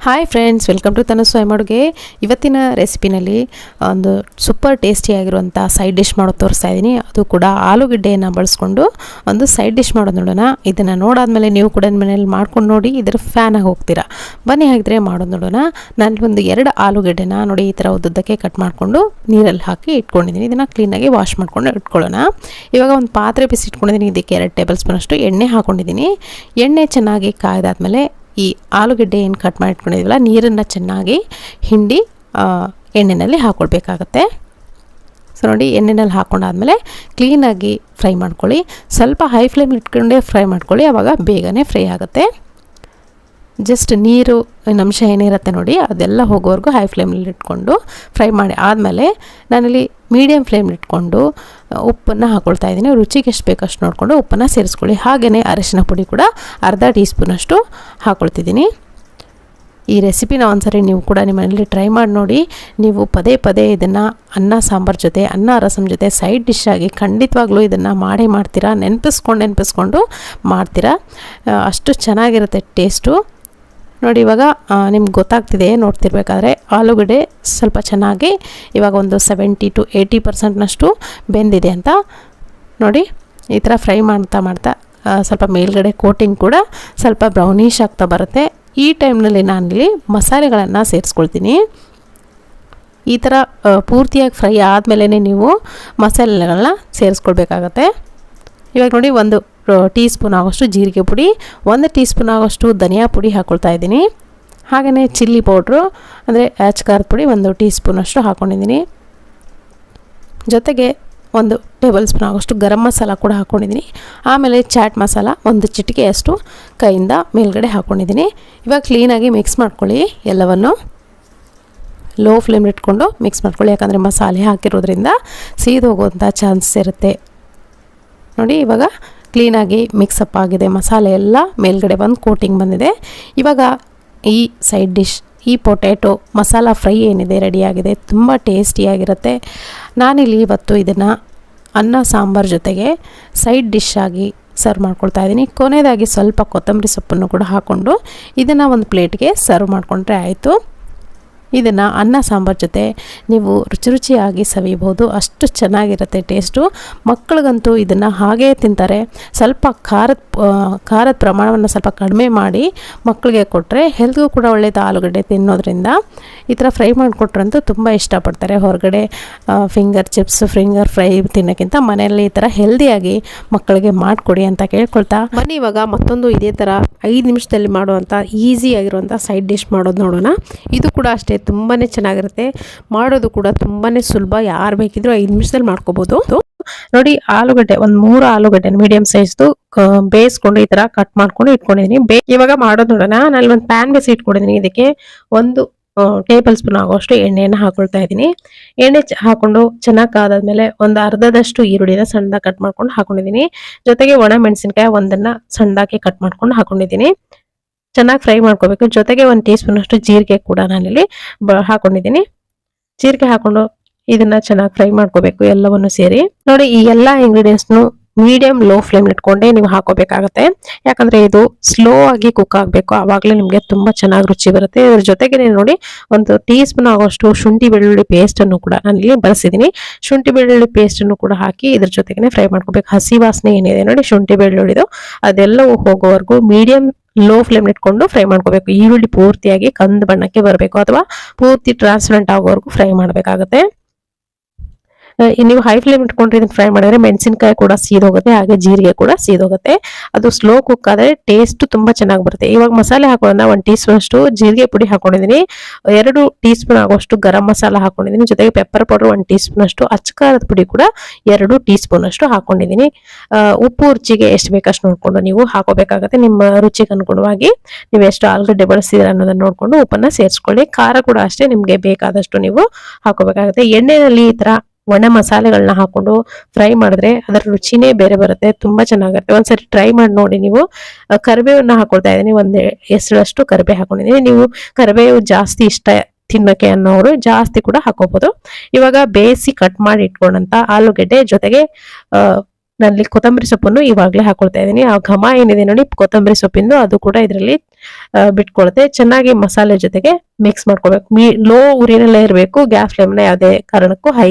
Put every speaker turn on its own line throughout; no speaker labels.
Hi friends, welcome to ತನು ಸ್ವಯಂ ಅಡುಗೆ. ಇವತ್ತಿನ ರೆಸಿಪಿನಲ್ಲಿ ಒಂದು ಸೂಪರ್ ಟೇಸ್ಟಿಯಾಗಿರುವಂಥ ಸೈಡ್ ಡಿಶ್ ಮಾಡೋದು ತೋರಿಸ್ತಾ ಇದ್ದೀನಿ. ಅದು ಕೂಡ ಆಲೂಗಡ್ಡೆಯನ್ನು ಬಳಸ್ಕೊಂಡು ಒಂದು ಸೈಡ್ ಡಿಶ್ ಮಾಡೋದು ನೋಡೋಣ. ಇದನ್ನು ನೋಡಾದ್ಮೇಲೆ ನೀವು ಕೂಡ ಮನೇಲಿ ಮಾಡ್ಕೊಂಡು ನೋಡಿ ಇದರ ಫ್ಯಾನ್ ಆಗಿ ಹೋಗ್ತೀರಾ. ಬನ್ನಿ ಹಾಗಿದ್ರೆ ಮಾಡೋದು ನೋಡೋಣ. ನಾನು ಒಂದು 2 ಆಲೂಗಡ್ಡೆನ ನೋಡಿ ಈ ಥರ ಉದ್ದಕ್ಕೆ ಕಟ್ ಮಾಡಿಕೊಂಡು ನೀರಲ್ಲಿ ಹಾಕಿ ಇಟ್ಕೊಂಡಿದ್ದೀನಿ. ಇದನ್ನು ಕ್ಲೀನಾಗಿ ವಾಶ್ ಮಾಡ್ಕೊಂಡು ಇಟ್ಕೊಳ್ಳೋಣ. ಇವಾಗ ಒಂದು ಪಾತ್ರೆ ಬಿಸಿ ಇಟ್ಕೊಂಡಿದ್ದೀನಿ. ಇದಕ್ಕೆ 2 ಟೇಬಲ್ ಸ್ಪೂನ್ ಅಷ್ಟು ಎಣ್ಣೆ ಹಾಕ್ಕೊಂಡಿದ್ದೀನಿ. ಎಣ್ಣೆ ಚೆನ್ನಾಗಿ ಕಾಯ್ದಾದ್ಮೇಲೆ ಈ ಆಲೂಗಡ್ಡೆ ಏನು ಕಟ್ ಮಾಡಿ ಇಟ್ಕೊಂಡಿದ್ದೀವಲ್ಲ ನೀರನ್ನು ಚೆನ್ನಾಗಿ ಹಿಂಡಿ ಎಣ್ಣೆಯಲ್ಲಿ ಹಾಕ್ಕೊಳ್ಬೇಕಾಗತ್ತೆ. ಸೊ ನೋಡಿ, ಎಣ್ಣೆಯಲ್ಲಿ ಹಾಕ್ಕೊಂಡಾದ್ಮೇಲೆ ಕ್ಲೀನಾಗಿ ಫ್ರೈ ಮಾಡ್ಕೊಳ್ಳಿ. ಸ್ವಲ್ಪ ಹೈ ಫ್ಲೇಮ್ ಇಟ್ಕೊಂಡೇ ಫ್ರೈ ಮಾಡ್ಕೊಳ್ಳಿ, ಆವಾಗ ಬೇಗನೆ ಫ್ರೈ ಆಗುತ್ತೆ. ಜಸ್ಟ್ ನೀರು ಅಂಶ ಏನಿರುತ್ತೆ ನೋಡಿ ಅದೆಲ್ಲ ಹೋಗೋವರೆಗೂ ಹೈ ಫ್ಲೇಮಲ್ಲಿ ಇಟ್ಕೊಂಡು ಫ್ರೈ ಮಾಡಿ ಆದಮೇಲೆ ನಾನಿಲ್ಲಿ ಮೀಡಿಯಮ್ ಫ್ಲೇಮಲ್ಲಿ ಇಟ್ಕೊಂಡು ಉಪ್ಪನ್ನು ಹಾಕ್ಕೊಳ್ತಾ ಇದ್ದೀನಿ. ರುಚಿಗೆ ಎಷ್ಟು ಬೇಕಷ್ಟು ನೋಡಿಕೊಂಡು ಉಪ್ಪನ್ನು ಸೇರಿಸ್ಕೊಳ್ಳಿ. ಹಾಗೆಯೇ ಅರಿಶಿನ ಪುಡಿ ಕೂಡ ಅರ್ಧ ಟೀ ಸ್ಪೂನಷ್ಟು ಹಾಕ್ಕೊಳ್ತಿದ್ದೀನಿ. ಈ ರೆಸಿಪಿನ ಒಂದ್ಸರಿ ನೀವು ಕೂಡ ನಿಮ್ಮ ಮನೇಲಿ ಟ್ರೈ ಮಾಡಿ ನೋಡಿ. ನೀವು ಪದೇ ಪದೇ ಇದನ್ನು ಅನ್ನ ಸಾಂಬಾರು ಜೊತೆ, ಅನ್ನ ರಸಮ್ ಜೊತೆ ಸೈಡ್ ಡಿಶ್ ಆಗಿ ಖಂಡಿತವಾಗ್ಲೂ ಇದನ್ನು ಮಾಡೇ ಮಾಡ್ತೀರಾ. ನೆನಪಿಸ್ಕೊಂಡು ಮಾಡ್ತೀರಾ. ಅಷ್ಟು ಚೆನ್ನಾಗಿರುತ್ತೆ ಟೇಸ್ಟು. ನೋಡಿ, ಇವಾಗ ನಿಮ್ಗೆ ಗೊತ್ತಾಗ್ತಿದೆ ನೋಡ್ತಿರ್ಬೇಕಾದ್ರೆ ಆಲೂಗಡ್ಡೆ ಸ್ವಲ್ಪ ಚೆನ್ನಾಗಿ ಇವಾಗ ಒಂದು 70 to 80% ಬೆಂದಿದೆ ಅಂತ. ನೋಡಿ, ಈ ಥರ ಫ್ರೈ ಮಾಡ್ತಾ ಸ್ವಲ್ಪ ಮೇಲ್ಗಡೆ ಕೋಟಿಂಗ್ ಕೂಡ ಸ್ವಲ್ಪ ಬ್ರೌನಿಶ್ ಆಗ್ತಾ ಬರುತ್ತೆ. ಈ ಟೈಮ್ನಲ್ಲಿ ನಾನಿಲ್ಲಿ ಮಸಾಲೆಗಳನ್ನು ಸೇರಿಸ್ಕೊಳ್ತೀನಿ. ಈ ಥರ ಪೂರ್ತಿಯಾಗಿ ಫ್ರೈ ಆದಮೇಲೆ ನೀವು ಮಸಾಲೆಗಳನ್ನ ಸೇರಿಸ್ಕೊಳ್ಬೇಕಾಗತ್ತೆ. ಇವಾಗ ನೋಡಿ, 1 ಟೀ ಸ್ಪೂನ್ ಆಗೋಷ್ಟು ಜೀರಿಗೆ ಪುಡಿ, 1 ಟೀ ಸ್ಪೂನ್ ಆಗೋಷ್ಟು ಧನಿಯಾ ಪುಡಿ ಹಾಕ್ಕೊಳ್ತಾ ಇದ್ದೀನಿ. ಹಾಗೆಯೇ ಚಿಲ್ಲಿ ಪೌಡ್ರು ಅಂದರೆ ಖಾರದ ಪುಡಿ 1 ಟೀ ಸ್ಪೂನಷ್ಟು ಹಾಕ್ಕೊಂಡಿದ್ದೀನಿ. ಜೊತೆಗೆ 1 ಟೇಬಲ್ ಸ್ಪೂನ್ ಆಗೋಷ್ಟು ಗರಂ ಮಸಾಲ ಕೂಡ ಹಾಕ್ಕೊಂಡಿದ್ದೀನಿ. ಆಮೇಲೆ ಚಾಟ್ ಮಸಾಲ 1 ಚಿಟಿಕೆಯಷ್ಟು ಕೈಯಿಂದ ಮೇಲ್ಗಡೆ ಹಾಕ್ಕೊಂಡಿದ್ದೀನಿ. ಇವಾಗ ಕ್ಲೀನಾಗಿ ಮಿಕ್ಸ್ ಮಾಡ್ಕೊಳ್ಳಿ. ಎಲ್ಲವನ್ನು ಲೋ ಫ್ಲೇಮ್ ಇಟ್ಕೊಂಡು ಮಿಕ್ಸ್ ಮಾಡ್ಕೊಳ್ಳಿ, ಯಾಕಂದರೆ ಮಸಾಲೆ ಹಾಕಿರೋದ್ರಿಂದ ಸೀದು ಹೋಗುವಂಥ ಚಾನ್ಸಸ್ ಇರುತ್ತೆ. ನೋಡಿ, ಇವಾಗ ಕ್ಲೀನಾಗಿ ಮಿಕ್ಸಪ್ ಆಗಿದೆ. ಮಸಾಲೆ ಎಲ್ಲ ಮೇಲ್ಗಡೆ ಬಂದು ಕೋಟಿಂಗ್ ಬಂದಿದೆ. ಇವಾಗ ಈ ಸೈಡ್ ಡಿಶ್, ಈ ಪೊಟ್ಯಾಟೊ ಮಸಾಲ ಫ್ರೈ ಏನಿದೆ ರೆಡಿಯಾಗಿದೆ. ತುಂಬ ಟೇಸ್ಟಿಯಾಗಿರುತ್ತೆ. ನಾನಿಲ್ಲಿ ಇವತ್ತು ಇದನ್ನು ಅನ್ನ ಸಾಂಬಾರು ಜೊತೆಗೆ ಸೈಡ್ ಡಿಶ್ ಆಗಿ ಸರ್ವ್ ಮಾಡ್ಕೊಳ್ತಾ ಇದ್ದೀನಿ. ಕೊನೆಯದಾಗಿ ಸ್ವಲ್ಪ ಕೊತ್ತಂಬರಿ ಸೊಪ್ಪನ್ನು ಕೂಡ ಹಾಕ್ಕೊಂಡು ಇದನ್ನು ಒಂದು ಪ್ಲೇಟ್ಗೆ ಸರ್ವ್ ಮಾಡಿಕೊಂಡ್ರೆ ಆಯಿತು. ಇದನ್ನು ಅನ್ನ ಸಾಂಬಾರು ಜೊತೆ ನೀವು ರುಚಿಯಾಗಿ ಸವಿಬೋದು. ಅಷ್ಟು ಚೆನ್ನಾಗಿರುತ್ತೆ ಟೇಸ್ಟು. ಮಕ್ಕಳಿಗಂತೂ ಇದನ್ನು ಹಾಗೇ ತಿಂತಾರೆ. ಸ್ವಲ್ಪ ಖಾರದ ಪ್ರಮಾಣವನ್ನು ಸ್ವಲ್ಪ ಕಡಿಮೆ ಮಾಡಿ ಮಕ್ಕಳಿಗೆ ಕೊಟ್ಟರೆ ಹೆಲ್ತ್ಗೂ ಕೂಡ ಒಳ್ಳೆಯದು. ಆಲೂಗಡ್ಡೆ ತಿನ್ನೋದ್ರಿಂದ ಈ ಥರ ಫ್ರೈ ಮಾಡಿಕೊಟ್ರಂತೂ ತುಂಬ ಇಷ್ಟಪಡ್ತಾರೆ. ಹೊರಗಡೆ ಫಿಂಗರ್ ಚಿಪ್ಸ್, ಫಿಂಗರ್ ಫ್ರೈ ತಿನ್ನೋಕ್ಕಿಂತ ಮನೆಯಲ್ಲಿ ಈ ಥರ ಹೆಲ್ದಿಯಾಗಿ ಮಕ್ಕಳಿಗೆ ಮಾಡಿಕೊಡಿ ಅಂತ ಕೇಳ್ಕೊಳ್ತಾ ಬನ್ನಿ. ಇವಾಗ ಮತ್ತೊಂದು ಇದೇ ಥರ 5 ನಿಮಿಷದಲ್ಲಿ ಮಾಡುವಂಥ ಈಸಿಯಾಗಿರುವಂಥ ಸೈಡ್ ಡಿಶ್ ಮಾಡೋದು ನೋಡೋಣ. ಇದು ಕೂಡ ಅಷ್ಟೇ ತುಂಬಾ ಚೆನ್ನಾಗಿರುತ್ತೆ. ಮಾಡೋದು ಕೂಡ ತುಂಬಾ ಸುಲಭ. ಯಾರು ಬೇಕಿದ್ರೂ 5 ನಿಮಿಷದಲ್ಲಿ ಮಾಡ್ಕೋಬೋದು. ನೋಡಿ, ಆಲೂಗಡ್ಡೆ 3 ಆಲೂಗಡ್ಡೆ ಮೀಡಿಯಂ ಸೈಜ್ದು ಬೇಯಿಸ್ಕೊಂಡು ಈ ಥರ ಕಟ್ ಮಾಡ್ಕೊಂಡು ಇಟ್ಕೊಂಡಿದ್ದೀನಿ. ಇವಾಗ ಮಾಡೋದು ನೋಡೋಣ. ನಾನು ಒಂದು ಪ್ಯಾನ್ ಬೇಯಿಸಿ ಇಟ್ಕೊಂಡಿದ್ದೀನಿ. ಇದಕ್ಕೆ 1 ಟೇಬಲ್ ಸ್ಪೂನ್ ಆಗೋಷ್ಟು ಎಣ್ಣೆಯನ್ನು ಹಾಕೊಳ್ತಾ ಇದ್ದೀನಿ. ಎಣ್ಣೆ ಹಾಕೊಂಡು ಚೆನ್ನಾಗಿ ಕಾದಾದ್ಮೇಲೆ ಒಂದು ಅರ್ಧದಷ್ಟು ಈರುಳ್ಳಿನ ಸಣ್ಣದಾಗಿ ಕಟ್ ಮಾಡ್ಕೊಂಡು ಹಾಕೊಂಡಿದ್ದೀನಿ. ಜೊತೆಗೆ ಒಣ ಮೆಣಸಿನಕಾಯಿ 1 ಸಣ್ಣದಾಗಿ ಕಟ್ ಮಾಡ್ಕೊಂಡು ಹಾಕೊಂಡಿದ್ದೀನಿ. ಚೆನ್ನಾಗಿ ಫ್ರೈ ಮಾಡ್ಕೋಬೇಕು. ಜೊತೆಗೆ 1 ಟೀ ಸ್ಪೂನ್ ಅಷ್ಟು ಜೀರಿಗೆ ಕೂಡ ನಾನಿಲ್ಲಿ ಹಾಕೊಂಡಿದ್ದೀನಿ. ಜೀರಿಗೆ ಹಾಕೊಂಡು ಇದನ್ನ ಚೆನ್ನಾಗಿ ಫ್ರೈ ಮಾಡ್ಕೋಬೇಕು ಎಲ್ಲವನ್ನು ಸೇರಿ. ನೋಡಿ, ಈ ಎಲ್ಲ ಇಂಗ್ರೀಡಿಯೆಂಟ್ಸ್ನು ಮೀಡಿಯಂ ಲೋ ಫ್ಲೇಮ್ ಇಟ್ಕೊಂಡೇ ನೀವು ಹಾಕೋಬೇಕಾಗತ್ತೆ. ಯಾಕಂದ್ರೆ ಇದು ಸ್ಲೋ ಆಗಿ ಕುಕ್ ಆಗಬೇಕು. ಆವಾಗಲೇ ನಿಮಗೆ ತುಂಬಾ ಚೆನ್ನಾಗಿ ರುಚಿ ಬರುತ್ತೆ. ಇದ್ರ ಜೊತೆಗೆ ನೋಡಿ 1 ಟೀ ಸ್ಪೂನ್ ಆಗೋಷ್ಟು ಶುಂಠಿ ಬೆಳ್ಳುಳ್ಳಿ ಪೇಸ್ಟ್ ಅನ್ನು ಕೂಡ ನಾನಿಲ್ಲಿ ಬಳಸಿದ್ದೀನಿ. ಶುಂಠಿ ಬೆಳ್ಳುಳ್ಳಿ ಪೇಸ್ಟ್ ಅನ್ನು ಕೂಡ ಹಾಕಿ ಇದ್ರ ಜೊತೆಗೆ ಫ್ರೈ ಮಾಡ್ಕೋಬೇಕು. ಹಸಿ ವಾಸನೆ ಏನಿದೆ ನೋಡಿ ಶುಂಠಿ ಬೆಳ್ಳುಳ್ಳಿದು ಅದೆಲ್ಲವೂ ಹೋಗೋವರೆಗೂ ಮೀಡಿಯಂ ಲೋ ಫ್ಲೇಮ್ ಇಟ್ಕೊಂಡು ಫ್ರೈ ಮಾಡ್ಕೋಬೇಕು. ಈರುಳ್ಳಿ ಪೂರ್ತಿಯಾಗಿ ಕಂದು ಬಣ್ಣಕ್ಕೆ ಬರಬೇಕು ಅಥವಾ ಪೂರ್ತಿ ಟ್ರಾನ್ಸ್ಪರೆಂಟ್ ಆಗೋವರೆಗೂ ಫ್ರೈ ಮಾಡಬೇಕಾಗುತ್ತೆ. ನೀವು ಹೈ ಫ್ಲೇಮ್ ಇಟ್ಕೊಂಡ್ರೆ ಇದನ್ನ ಫ್ರೈ ಮಾಡಿದ್ರೆ ಮೆಣಸಿನಕಾಯಿ ಕೂಡ ಸೀದೋಗುತ್ತೆ, ಹಾಗೆ ಜೀರಿಗೆ ಕೂಡ ಸೀದೋಗುತ್ತೆ. ಅದು ಸ್ಲೋ ಕುಕ್ ಆದ್ರೆ ಟೇಸ್ಟ್ ತುಂಬಾ ಚೆನ್ನಾಗಿ ಬರುತ್ತೆ. ಇವಾಗ ಮಸಾಲೆ ಹಾಕೋಣ. 1 ಟೀ ಸ್ಪೂನ್ ಅಷ್ಟು ಜೀರಿಗೆ ಪುಡಿ ಹಾಕೊಂಡಿದ್ದೀನಿ. 2 ಟೀ ಸ್ಪೂನ್ ಆಗೋಷ್ಟು ಗರಂ ಮಸಾಲ ಹಾಕೊಂಡಿದ್ದೀನಿ. ಜೊತೆಗೆ ಪೆಪ್ಪರ್ ಪೌಡರ್ 1 ಟೀ ಸ್ಪೂನ್ ಅಷ್ಟು, ಅಚ್ಚಕಾರದ ಪುಡಿ ಕೂಡ 2 ಟೀ ಸ್ಪೂನ್ ಅಷ್ಟು ಹಾಕೊಂಡಿದ್ದೀನಿ. ಉಪ್ಪು ರುಚಿಗೆ ಎಷ್ಟು ಬೇಕಷ್ಟು ನೋಡ್ಕೊಂಡು ನೀವು ಹಾಕೋಬೇಕಾಗುತ್ತೆ. ನಿಮ್ಮ ರುಚಿಗೆ ಅನುಗುಣವಾಗಿ ನೀವು ಎಷ್ಟು ಆಲೂಗಡ್ಡೆ ಬಳಸಿದ್ರೆ ಅನ್ನೋದನ್ನ ನೋಡ್ಕೊಂಡು ಉಪ್ಪನ್ನ ಸೇರಿಸ್ಕೊಳ್ಳಿ. ಖಾರ ಕೂಡ ಅಷ್ಟೇ ನಿಮ್ಗೆ ಬೇಕಾದಷ್ಟು ನೀವು ಹಾಕೋಬೇಕಾಗುತ್ತೆ. ಎಣ್ಣೆಯಲ್ಲಿ ಈ ತರ ಒಣ ಮಸಾಲೆಗಳನ್ನ ಹಾಕೊಂಡು ಫ್ರೈ ಮಾಡಿದ್ರೆ ಅದರ ರುಚಿನೇ ಬೇರೆ ಬರುತ್ತೆ. ತುಂಬಾ ಚೆನ್ನಾಗಿರುತ್ತೆ. ಒಂದ್ಸರಿ ಟ್ರೈ ಮಾಡಿ ನೋಡಿ. ನೀವು ಕರಿಬೇವನ್ನ ಹಾಕೊಳ್ತಾ ಇದ್ದೀನಿ. 1 ಎಸಳಷ್ಟು ಕರಿಬೇವು ಹಾಕೊಂಡಿದ್ದೀನಿ. ನೀವು ಕರಿಬೇವು ಜಾಸ್ತಿ ಇಷ್ಟ ತಿನ್ನೋಕೆ ಅನ್ನೋರು ಜಾಸ್ತಿ ಕೂಡ ಹಾಕೋಬಹುದು. ಇವಾಗ ಬೇಯಿಸಿ ಕಟ್ ಮಾಡಿ ಇಟ್ಕೊಂಡಂತ ಆಲೂಗಡ್ಡೆ ಜೊತೆಗೆ ನಾನಲ್ಲಿ ಕೊತ್ತಂಬರಿ ಸೊಪ್ಪನ್ನು ಇವಾಗಲೇ ಹಾಕೊಳ್ತಾ ಇದ್ದೀನಿ. ಆ ಘಮ ಏನಿದೆ ನೋಡಿ ಕೊತ್ತಂಬರಿ ಸೊಪ್ಪಿಂದು ಅದು ಕೂಡ ಇದರಲ್ಲಿ ಬಿಟ್ಕೊಳುತ್ತೆ. ಚೆನ್ನಾಗಿ ಮಸಾಲೆ ಜೊತೆಗೆ ಮಿಕ್ಸ್ ಮಾಡ್ಕೋಬೇಕು. ಲೋ ಉರಿನಲ್ಲೇ ಇರಬೇಕು, ಗ್ಯಾಸ್ ಫ್ಲೇಮ್ನ ಯಾವುದೇ ಕಾರಣಕ್ಕೂ ಹೈ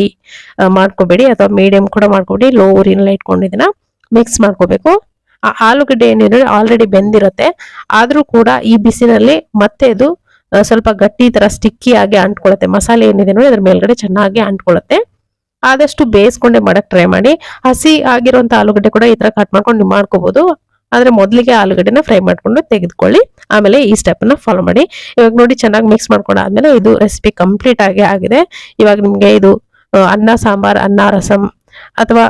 ಮಾಡ್ಕೋಬೇಡಿ ಅಥವಾ ಮೀಡಿಯಂ ಕೂಡ ಮಾಡ್ಕೊಬೇಡಿ. ಲೋ ಉರಿನಲ್ಲೇ ಇಟ್ಕೊಂಡು ಇದನ್ನ ಮಿಕ್ಸ್ ಮಾಡ್ಕೋಬೇಕು. ಆ ಆಲೂಗಡ್ಡೆ ಏನಿದ್ರೆ ಆಲ್ರೆಡಿ ಬೆಂದಿರುತ್ತೆ, ಆದ್ರೂ ಕೂಡ ಈ ಬಿಸಿನಲ್ಲಿ ಮತ್ತೆ ಇದು ಸ್ವಲ್ಪ ಗಟ್ಟಿ ತರ ಸ್ಟಿಕ್ಕಿ ಆಗಿ ಅಂಟ್ಕೊಳ್ಳುತ್ತೆ. ಮಸಾಲೆ ಏನಿದೆ ನೋಡಿ ಅದ್ರ ಮೇಲ್ಗಡೆ ಚೆನ್ನಾಗಿ ಅಂಟ್ಕೊಳ್ಳುತ್ತೆ. ಆದಷ್ಟು ಬೇಯಿಸ್ಕೊಂಡೆ ಮಾಡಕ್ ಟ್ರೈ ಮಾಡಿ. ಹಸಿ ಆಗಿರುವಂತ ಆಲೂಗಡ್ಡೆ ಕೂಡ ಈ ತರ ಕಟ್ ಮಾಡ್ಕೊಂಡು ನೀವು ಮಾಡ್ಕೋಬಹುದು. ಆದ್ರೆ ಮೊದಲಿಗೆ ಆಲೂಗಡ್ಡೆನ ಫ್ರೈ ಮಾಡ್ಕೊಂಡು ತೆಗೆದುಕೊಳ್ಳಿ, ಆಮೇಲೆ ಈ ಸ್ಟೆಪ್ ನ ಫಾಲೋ ಮಾಡಿ. ಇವಾಗ ನೋಡಿ ಚೆನ್ನಾಗಿ ಮಿಕ್ಸ್ ಮಾಡ್ಕೊಂಡಾದ್ಮೇಲೆ ಇದು ರೆಸಿಪಿ ಕಂಪ್ಲೀಟ್ ಆಗಿದೆ. ಇವಾಗ ನಿಮ್ಗೆ ಇದು ಅನ್ನ ಸಾಂಬಾರ್, ಅನ್ನ ರಸಂ ಅಥವಾ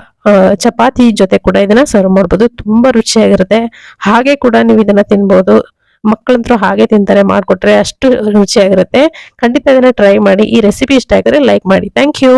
ಚಪಾತಿ ಜೊತೆ ಕೂಡ ಇದನ್ನ ಸರ್ವ್ ಮಾಡ್ಬೋದು. ತುಂಬಾ ರುಚಿಯಾಗಿರುತ್ತೆ. ಹಾಗೆ ಕೂಡ ನೀವು ಇದನ್ನ ತಿನ್ಬೋದು. ಮಕ್ಕಳಂತರೂ ಹಾಗೆ ತಿಂತಾರೆ, ಮಾಡ್ಕೊಟ್ರೆ ಅಷ್ಟು ರುಚಿಯಾಗಿರುತ್ತೆ. ಖಂಡಿತ ಇದನ್ನ ಟ್ರೈ ಮಾಡಿ. ಈ ರೆಸಿಪಿ ಇಷ್ಟ ಆಗಿದ್ರೆ ಲೈಕ್ ಮಾಡಿ. Thank you.